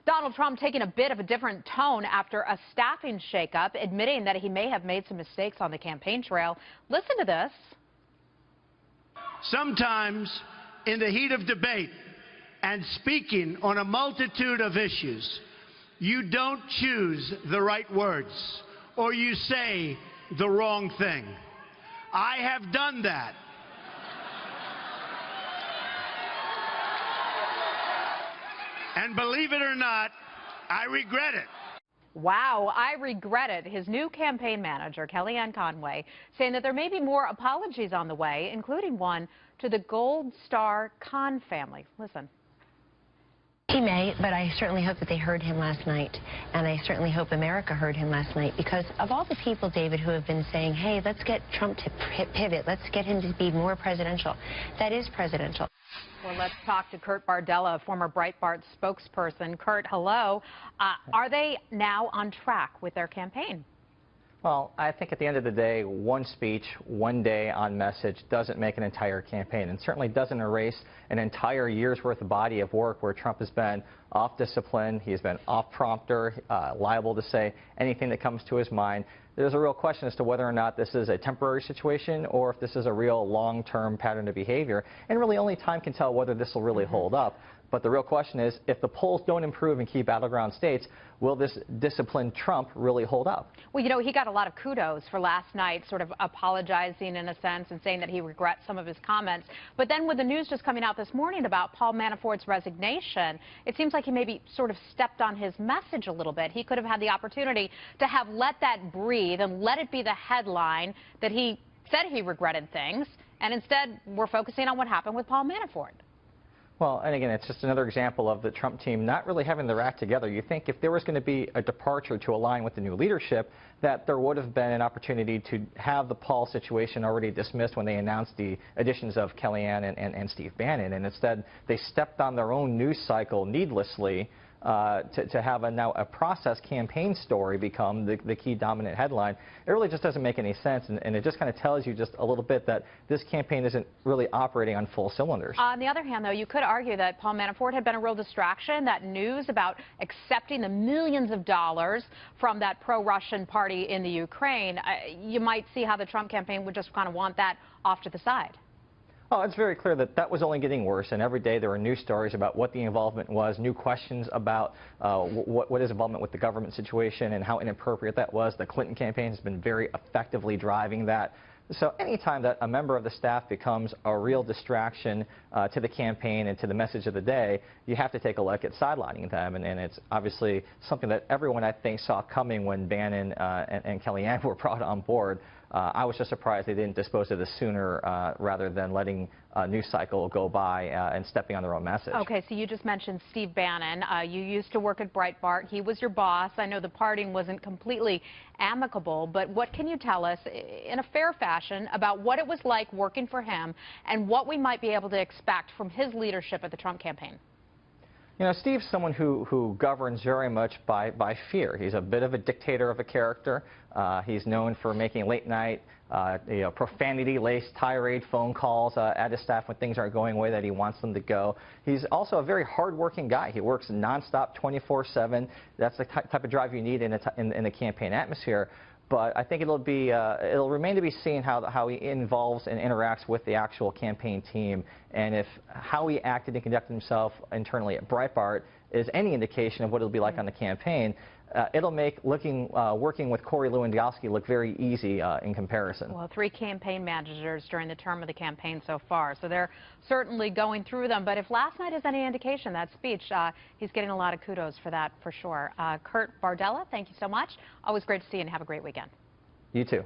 Donald Trump taking a bit of a different tone after a staffing shakeup, admitting that he may have made some mistakes on the campaign trail. Listen to this. Sometimes, in the heat of debate and speaking on a multitude of issues, you don't choose the right words or you say the wrong thing. I have done that. And believe it or not, I regret it. Wow, I regret it. His new campaign manager, Kellyanne Conway, saying that there may be more apologies on the way, including one to the Gold Star Khan family. Listen. He may, but I certainly hope that they heard him last night, and I certainly hope America heard him last night, because of all the people, David, who have been saying, hey, let's get Trump to pivot, let's get him to be more presidential. That is presidential. Well, let's talk to Kurt Bardella, a former Breitbart spokesperson. Kurt, hello. Are they now on track with their campaign? Well, I think at the end of the day, one speech, one day on message doesn't make an entire campaign, and certainly doesn't erase an entire year's worth of body of work where Trump has been off discipline, he's been off prompter, liable to say anything that comes to his mind. There's a real question as to whether or not this is a temporary situation or if this is a real long-term pattern of behavior, and really only time can tell whether this will really hold up. But the real question is, if the polls don't improve in key battleground states, will this disciplined Trump really hold up? Well, you know, he got a lot of kudos for last night, sort of apologizing in a sense and saying that he regrets some of his comments. But then with the news just coming out this morning about Paul Manafort's resignation, it seems like he maybe sort of stepped on his message a little bit. He could have had the opportunity to have let that breathe and let it be the headline that he said he regretted things, and instead we're focusing on what happened with Paul Manafort. Well, and again, it's just another example of the Trump team not really having their act together. You think if there was going to be a departure to align with the new leadership, that there would have been an opportunity to have the Paul situation already dismissed when they announced the additions of Kellyanne and Steve Bannon. And instead, they stepped on their own news cycle needlessly to have now a process campaign story become the key dominant headline. It really just doesn't make any sense, and it just kind of tells you just a little bit that this campaign isn't really operating on full cylinders. On the other hand, though, you could argue that Paul Manafort had been a real distraction. That news about accepting the millions of dollars from that pro-Russian party in the Ukraine, you might see how the Trump campaign would just kind of want that off to the side. Oh, it's very clear that that was only getting worse, and every day there were new stories about what the involvement was, new questions about what is involvement with the government situation and how inappropriate that was. The Clinton campaign has been very effectively driving that. So anytime that a member of the staff becomes a real distraction to the campaign and to the message of the day, you have to take a look at sidelining them. And it's obviously something that everyone, I think, saw coming when Bannon and Kellyanne were brought on board. I was just surprised they didn't dispose of this sooner rather than letting a news cycle go by and stepping on their own message. Okay, so you just mentioned Steve Bannon. You used to work at Breitbart. He was your boss. I know the parting wasn't completely amicable, but what can you tell us in a fair fashion about what it was like working for him and what we might be able to expect from his leadership at the Trump campaign? You know, Steve's someone who governs very much by fear. He's a bit of a dictator of a character. He's known for making late-night, profanity-laced tirade phone calls at his staff when things aren't going the way that he wants them to go. He's also a very hard-working guy. He works nonstop, 24/7. That's the type of drive you need in a campaign atmosphere. But I think it'll remain to be seen how he involves and interacts with the actual campaign team, and if how he acted and conducted himself internally at Breitbart is any indication of what it'll be like on the campaign. It'll make working with Corey Lewandowski look very easy in comparison. Well, 3 campaign managers during the term of the campaign so far, so they're certainly going through them. But if last night is any indication, that speech, he's getting a lot of kudos for that, for sure. Kurt Bardella, thank you so much. Always great to see you, and have a great weekend. You too.